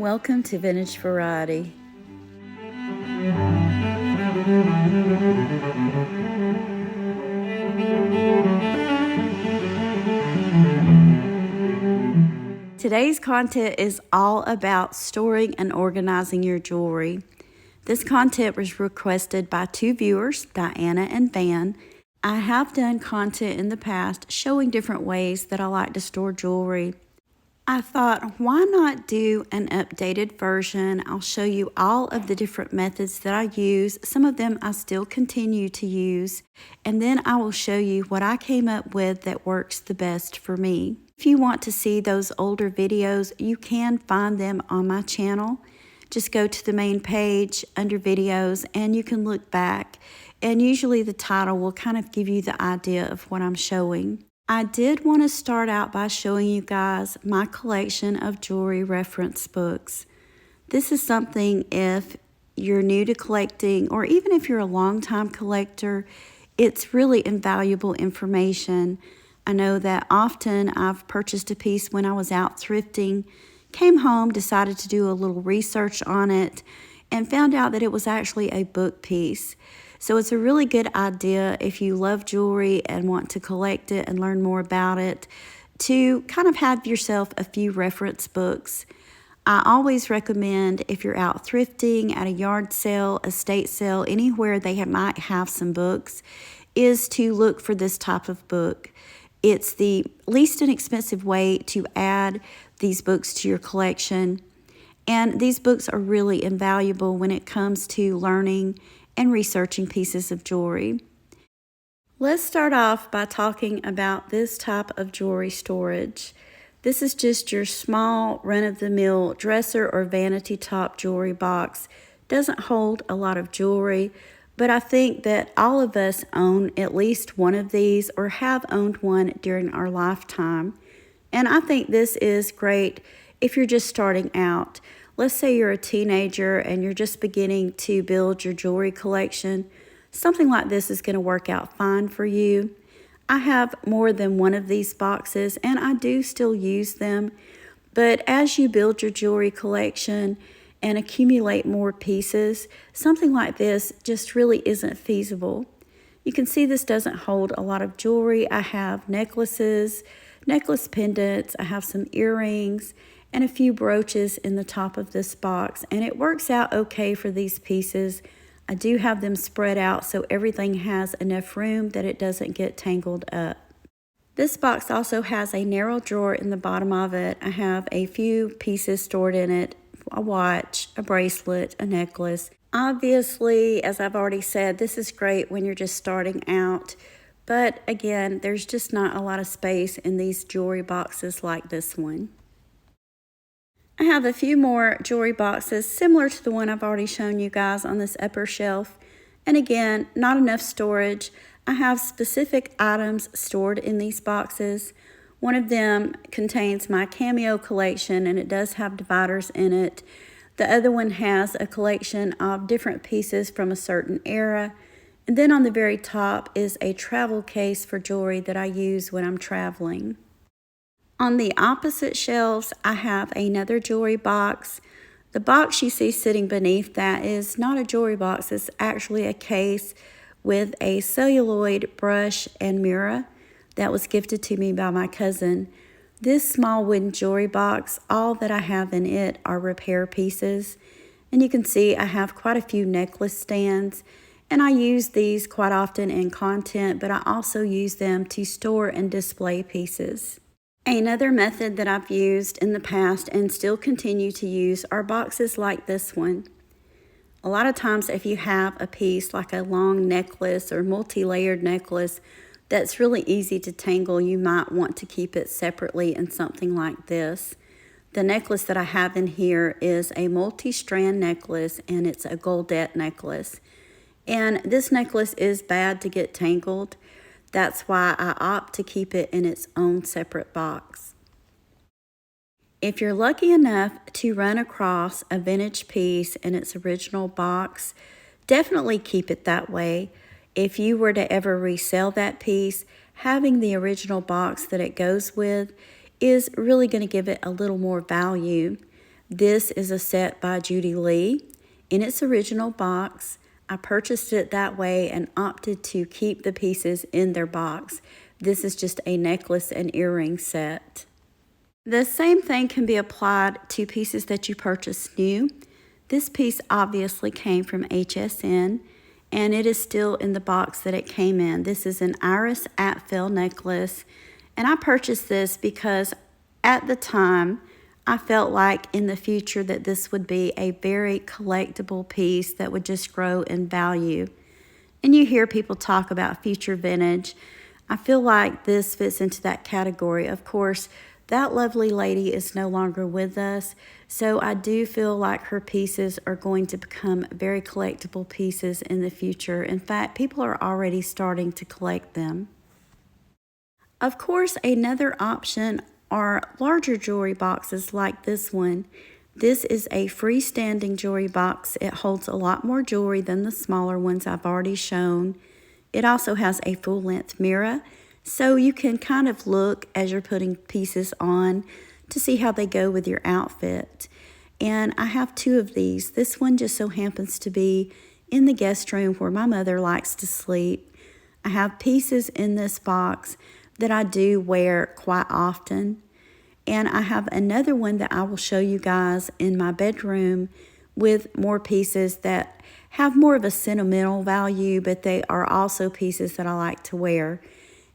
welcome to Vintage Variety. Today's content is all about storing and organizing your jewelry. This content was requested by two viewers, Diana and Van. I have done content in the past showing different ways that I like to store jewelry. I thought, why not do an updated version? I'll show you all of the different methods that I use. Some of them I still continue to use. And then I will show you what I came up with that works the best for me. If you want to see those older videos, you can find them on my channel. Just go to the main page under videos and you can look back. And usually the title will kind of give you the idea of what I'm showing. I did want to start out by showing you guys my collection of jewelry reference books. This is something if you're new to collecting, or even if you're a long-time collector, it's really invaluable information. I know that often I've purchased a piece when I was out thrifting, came home, decided to do a little research on it, and found out that it was actually a book piece. So it's a really good idea if you love jewelry and want to collect it and learn more about it, to kind of have yourself a few reference books. I always recommend, if you're out thrifting, at a yard sale, estate sale, anywhere they might have some books, is to look for this type of book. It's the least inexpensive way to add these books to your collection. And these books are really invaluable when it comes to learning and researching pieces of jewelry. Let's start off by talking about this type of jewelry storage. This is just your small run-of-the-mill dresser or vanity top jewelry box. Doesn't hold a lot of jewelry, but I think that all of us own at least one of these or have owned one during our lifetime. And I think this is great if you're just starting out. Let's say you're a teenager and you're just beginning to build your jewelry collection. Something like this is going to work out fine for you. I have more than one of these boxes and I do still use them. But as you build your jewelry collection and accumulate more pieces, something like this just really isn't feasible. You can see this doesn't hold a lot of jewelry. I have necklaces, necklace pendants, I have some earrings, and a few brooches in the top of this box, and it works out okay for these pieces. I do have them spread out so everything has enough room that it doesn't get tangled up. This box also has a narrow drawer in the bottom of it. I have a few pieces stored in it, a watch, a bracelet, a necklace. Obviously, as I've already said, this is great when you're just starting out, but again, there's just not a lot of space in these jewelry boxes like this one. I have a few more jewelry boxes similar to the one I've already shown you guys on this upper shelf. And again, not enough storage. I have specific items stored in these boxes. One of them contains my cameo collection and it does have dividers in it. The other one has a collection of different pieces from a certain era. And then on the very top is a travel case for jewelry that I use when I'm traveling. On the opposite shelves, I have another jewelry box. The box you see sitting beneath that is not a jewelry box. It's actually a case with a celluloid brush and mirror that was gifted to me by my cousin. This small wooden jewelry box, all that I have in it are repair pieces. And you can see I have quite a few necklace stands. And I use these quite often in content, but I also use them to store and display pieces. Another method that I've used in the past and still continue to use are boxes like this one. A lot of times if you have a piece like a long necklace or multi-layered necklace that's really easy to tangle, you might want to keep it separately in something like this. The necklace that I have in here is a multi-strand necklace and it's a goldette necklace. And this necklace is bad to get tangled. That's why I opt to keep it in its own separate box. If you're lucky enough to run across a vintage piece in its original box, definitely keep it that way. If you were to ever resell that piece, having the original box that it goes with is really going to give it a little more value. This is a set by Judy Lee. In its original box, I purchased it that way and opted to keep the pieces in their box. This is just a necklace and earring set. The same thing can be applied to pieces that you purchase new. This piece obviously came from HSN, and it is still in the box that it came in. This is an iris atfel necklace, and I purchased this because at the time I felt like in the future that this would be a very collectible piece that would just grow in value. And you hear people talk about future vintage. I feel like this fits into that category. Of course, that lovely lady is no longer with us, so I do feel like her pieces are going to become very collectible pieces in the future. In fact, people are already starting to collect them. Of course, another option are larger jewelry boxes like this one. This is a freestanding jewelry box. It holds a lot more jewelry than the smaller ones I've already shown. It also has a full-length mirror, so you can kind of look as you're putting pieces on to see how they go with your outfit. And I have two of these. This one just so happens to be in the guest room where my mother likes to sleep. I have pieces in this box that I do wear quite often. And I have another one that I will show you guys in my bedroom with more pieces that have more of a sentimental value, but they are also pieces that I like to wear.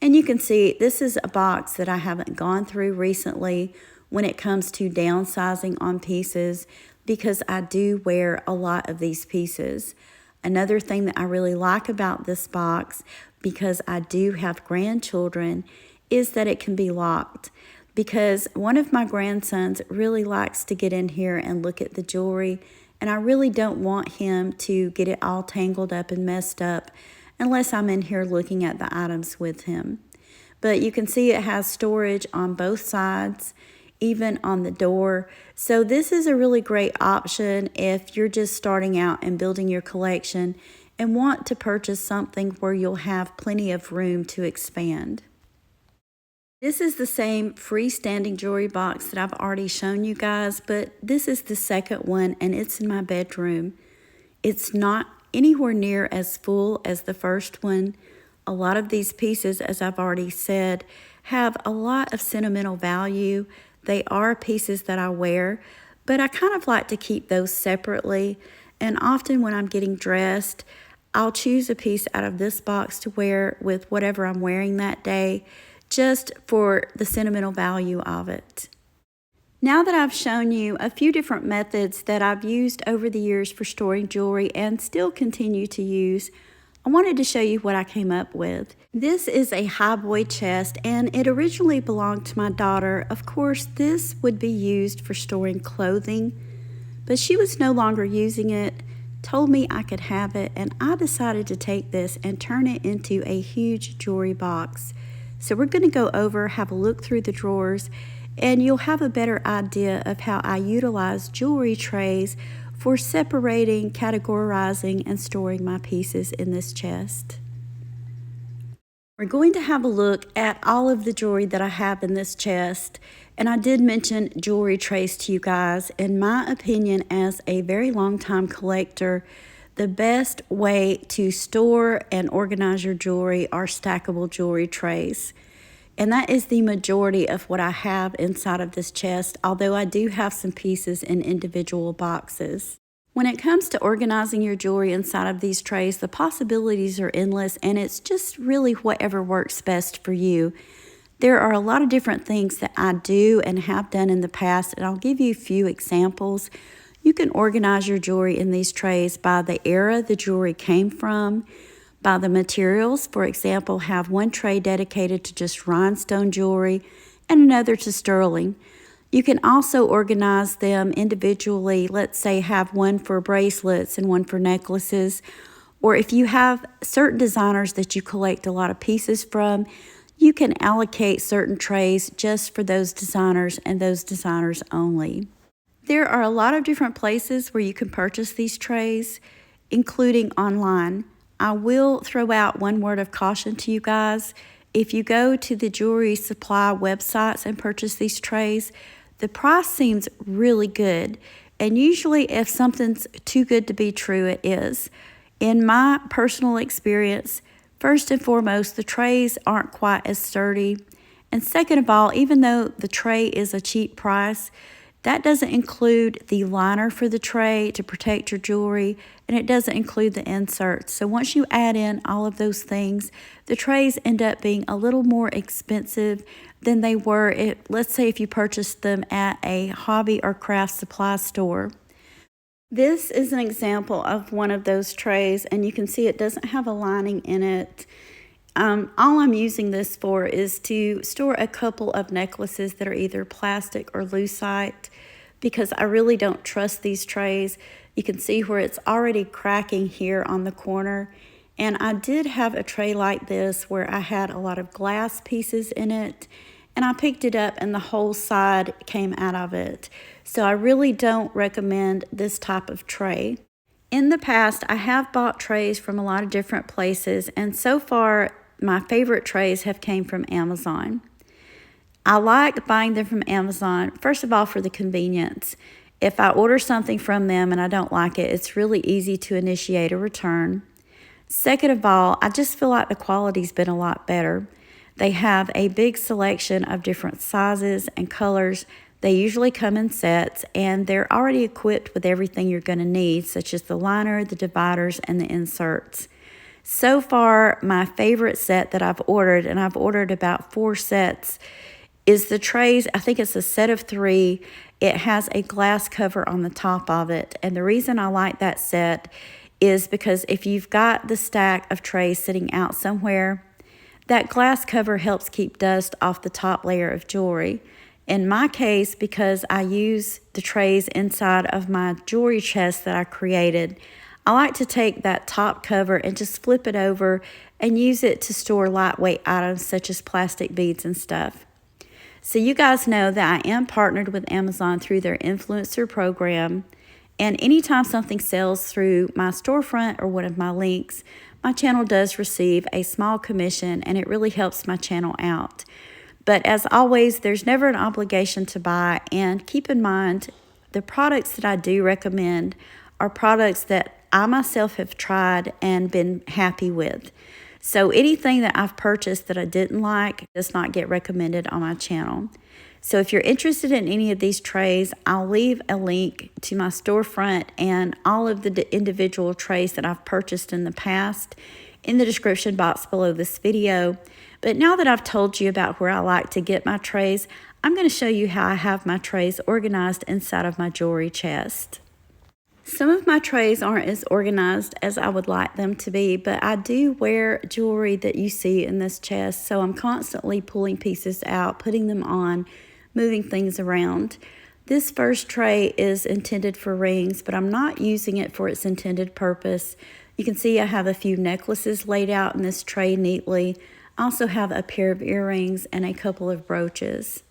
And you can see this is a box that I haven't gone through recently when it comes to downsizing on pieces, because I do wear a lot of these pieces. Another thing that I really like about this box, because I do have grandchildren, is that it can be locked. Because one of my grandsons really likes to get in here and look at the jewelry, and I really don't want him to get it all tangled up and messed up unless I'm in here looking at the items with him. But you can see it has storage on both sides, even on the door. So this is a really great option if you're just starting out and building your collection and want to purchase something where you'll have plenty of room to expand. This is the same freestanding jewelry box that I've already shown you guys, but this is the second one and it's in my bedroom. It's not anywhere near as full as the first one. A lot of these pieces, as I've already said, have a lot of sentimental value. They are pieces that I wear, but I kind of like to keep those separately. And often when I'm getting dressed, I'll choose a piece out of this box to wear with whatever I'm wearing that day, just for the sentimental value of it. Now that I've shown you a few different methods that I've used over the years for storing jewelry and still continue to use, I wanted to show you what I came up with. This is a highboy chest, and it originally belonged to my daughter. Of course, this would be used for storing clothing, but she was no longer using it, told me I could have it, and I decided to take this and turn it into a huge jewelry box. So we're going to go over, have a look through the drawers, and you'll have a better idea of how I utilize jewelry trays for separating, categorizing, and storing my pieces in this chest. We're going to have a look at all of the jewelry that I have in this chest, and I did mention jewelry trays to you guys. In my opinion, as a very long time collector, the best way to store and organize your jewelry are stackable jewelry trays. And that is the majority of what I have inside of this chest, although I do have some pieces in individual boxes. When it comes to organizing your jewelry inside of these trays, the possibilities are endless, and it's just really whatever works best for you. There are a lot of different things that I do and have done in the past, and I'll give you a few examples. You can organize your jewelry in these trays by the era the jewelry came from, by the materials. For example, have one tray dedicated to just rhinestone jewelry and another to sterling. You can also organize them individually. Let's say have one for bracelets and one for necklaces. Or if you have certain designers that you collect a lot of pieces from, you can allocate certain trays just for those designers and those designers only. There are a lot of different places where you can purchase these trays, including online. I will throw out one word of caution to you guys. If you go to the jewelry supply websites and purchase these trays, The price seems really good, and usually if something's too good to be true, it is. In my personal experience, first and foremost, the trays aren't quite as sturdy. And second of all, even though the tray is a cheap price, that doesn't include the liner for the tray to protect your jewelry, and it doesn't include the inserts. So once you add in all of those things, the trays end up being a little more expensive than they were, let's say if you purchased them at a hobby or craft supply store. This is an example of one of those trays, and you can see it doesn't have a lining in it. All I'm using this for is to store a couple of necklaces that are either plastic or lucite, because I really don't trust these trays. You can see where it's already cracking here on the corner. And I did have a tray like this where I had a lot of glass pieces in it, and I picked it up and the whole side came out of it. So I really don't recommend this type of tray. In the past, I have bought trays from a lot of different places, and so far my favorite trays have came from Amazon. I like buying them from Amazon, first of all, for the convenience. If I order something from them and I don't like it, it's really easy to initiate a return. Second of all, I just feel like the quality's been a lot better. They have a big selection of different sizes and colors. They usually come in sets, and they're already equipped with everything you're going to need, such as the liner, the dividers, and the inserts. So far, my favorite set that I've ordered, and I've ordered about 4 sets, is the trays. I think it's a set of 3. It has a glass cover on the top of it. And the reason I like that set is because if you've got the stack of trays sitting out somewhere, that glass cover helps keep dust off the top layer of jewelry. In my case, because I use the trays inside of my jewelry chest that I created, I like to take that top cover and just flip it over and use it to store lightweight items such as plastic beads and stuff. So you guys know that I am partnered with Amazon through their influencer program, and anytime something sells through my storefront or one of my links, my channel does receive a small commission, and it really helps my channel out. But as always, there's never an obligation to buy, and keep in mind, the products that I do recommend are products that I myself have tried and been happy with. So anything that I've purchased that I didn't like does not get recommended on my channel. So if you're interested in any of these trays, I'll leave a link to my storefront and all of the individual trays that I've purchased in the past in the description box below this video. But now that I've told you about where I like to get my trays, I'm going to show you how I have my trays organized inside of my jewelry chest. Some of my trays aren't as organized as I would like them to be, but I do wear jewelry that you see in this chest, so I'm constantly pulling pieces out, putting them on, moving things around. This first tray is intended for rings, but I'm not using it for its intended purpose. You can see I have a few necklaces laid out in this tray neatly. I also have a pair of earrings and a couple of brooches.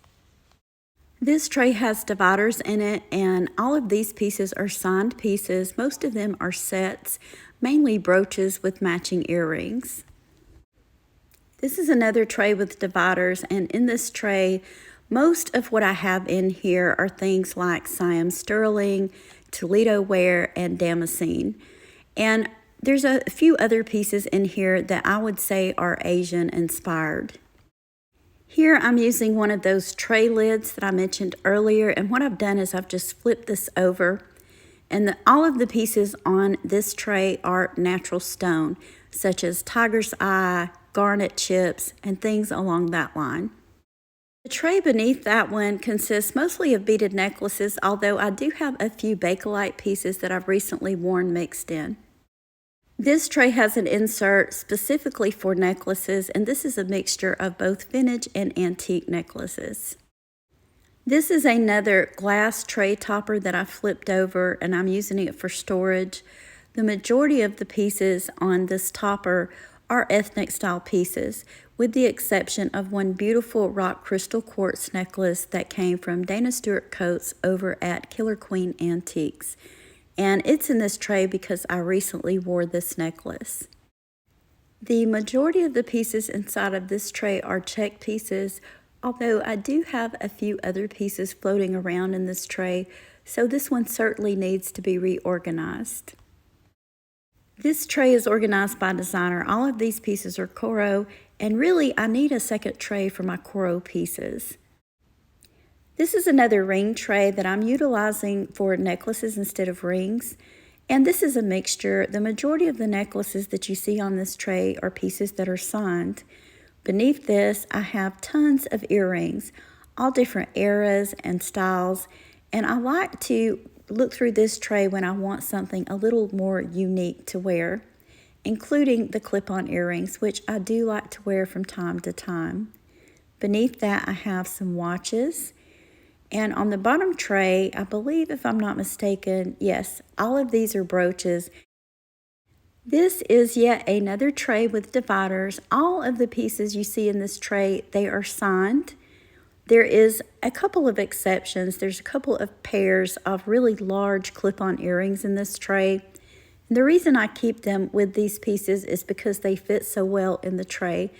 This tray has dividers in it, and all of these pieces are signed pieces. Most of them are sets, mainly brooches with matching earrings. This is another tray with dividers, and in this tray, most of what I have in here are things like Siam sterling, Toledo ware, and damascene. And there's a few other pieces in here that I would say are Asian inspired. Here I'm using one of those tray lids that I mentioned earlier, and what I've done is I've just flipped this over, and all of the pieces on this tray are natural stone, such as tiger's eye, garnet chips, and things along that line. The tray beneath that one consists mostly of beaded necklaces, although I do have a few bakelite pieces that I've recently worn mixed in. This tray has an insert specifically for necklaces, and this is a mixture of both vintage and antique necklaces. This is another glass tray topper that I flipped over, and I'm using it for storage. The majority of the pieces on this topper are ethnic style pieces, with the exception of one beautiful rock crystal quartz necklace that came from Dana Stewart Coates over at Killer Queen Antiques. And it's in this tray because I recently wore this necklace. The majority of the pieces inside of this tray are check pieces, Although I do have a few other pieces floating around in this tray, so this one certainly needs to be reorganized. This tray is organized by designer. All of these pieces are Coro, and really I need a second tray for my Coro pieces. This is another ring tray that I'm utilizing for necklaces instead of rings. And this is a mixture. The majority of the necklaces that you see on this tray are pieces that are signed. Beneath this, I have tons of earrings, all different eras and styles. And I like to look through this tray when I want something a little more unique to wear, including the clip-on earrings, which I do like to wear from time to time. Beneath that, I have some watches. And on the bottom tray, I believe, if I'm not mistaken, yes, all of these are brooches. This is yet another tray with dividers. All of the pieces you see in this tray, they are signed. There is a couple of exceptions. There's a couple of pairs of really large clip-on earrings in this tray. And the reason I keep them with these pieces is because they fit so well in the tray.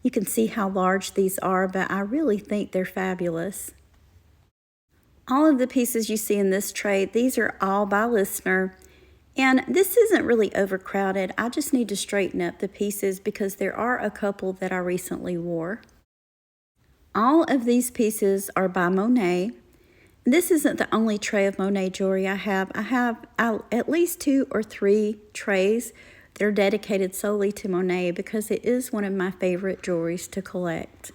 You can see how large these are, but I really think they're fabulous. All of the pieces you see in this tray, these are all by listener. And this isn't really overcrowded. I just need to straighten up the pieces because there are a couple that I recently wore. All of these pieces are by Monet. This isn't the only tray of Monet jewelry I have. I have at least 2 or 3 trays that are dedicated solely to Monet because it is one of my favorite jewelries to collect.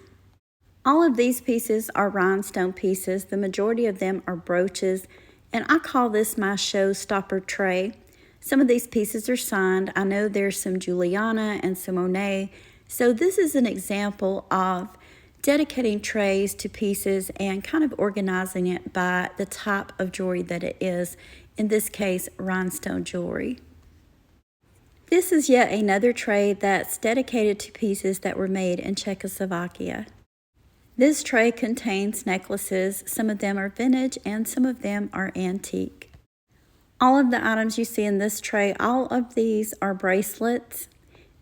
All of these pieces are rhinestone pieces. The majority of them are brooches, and I call this my showstopper tray. Some of these pieces are signed. I know there's some Juliana and some Monet, so this is an example of dedicating trays to pieces and kind of organizing it by the type of jewelry that it is, in this case, rhinestone jewelry. This is yet another tray that's dedicated to pieces that were made in Czechoslovakia. This tray contains necklaces. Some of them are vintage and some of them are antique. All of the items you see in this tray, all of these are bracelets.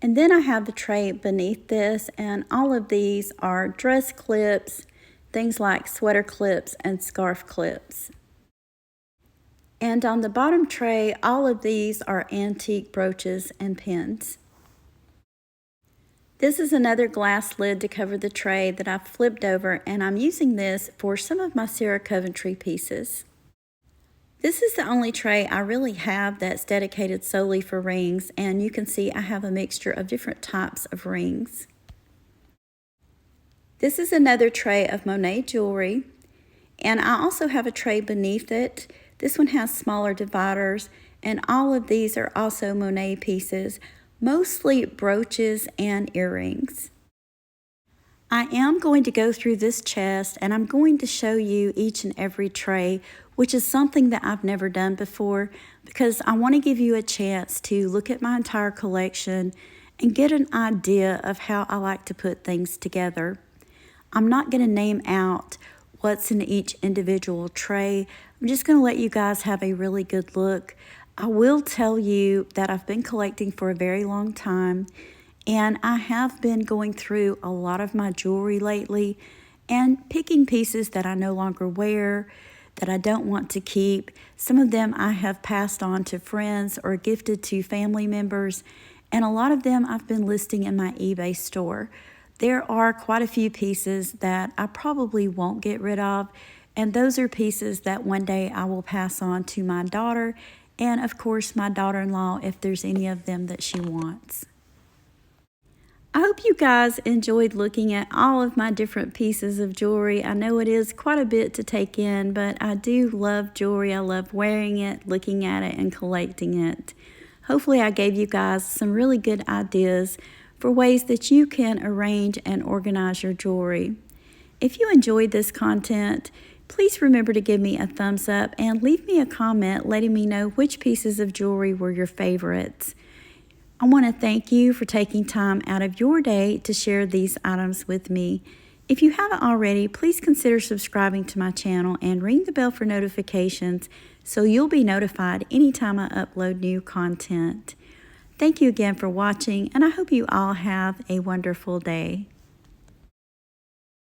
And then I have the tray beneath this, and all of these are dress clips, things like sweater clips and scarf clips. And on the bottom tray, all of these are antique brooches and pins. This is another glass lid to cover the tray that I've flipped over, and I'm using this for some of my Sarah Coventry pieces. This is the only tray I really have that's dedicated solely for rings, and you can see I have a mixture of different types of rings. This is another tray of Monet jewelry, and I also have a tray beneath it. This one has smaller dividers, and all of these are also Monet pieces, mostly brooches and earrings. I am going to go through this chest and I'm going to show you each and every tray, which is something that I've never done before because I want to give you a chance to look at my entire collection and get an idea of how I like to put things together. I'm not going to name out what's in each individual tray. I'm just going to let you guys have a really good look. I will tell you that I've been collecting for a very long time, and I have been going through a lot of my jewelry lately and picking pieces that I no longer wear, that I don't want to keep. Some of them I have passed on to friends or gifted to family members, and a lot of them I've been listing in my eBay store. There are quite a few pieces that I probably won't get rid of, and those are pieces that one day I will pass on to my daughter and of course my daughter-in-law if there's any of them that she wants. I hope you guys enjoyed looking at all of my different pieces of jewelry. I know it is quite a bit to take in, but I do love jewelry. I love wearing it, looking at it, and collecting it. Hopefully I gave you guys some really good ideas for ways that you can arrange and organize your jewelry. If you enjoyed this content, please remember to give me a thumbs up and leave me a comment letting me know which pieces of jewelry were your favorites. I want to thank you for taking time out of your day to share these items with me. If you haven't already, please consider subscribing to my channel and ring the bell for notifications so you'll be notified anytime I upload new content. Thank you again for watching, and I hope you all have a wonderful day.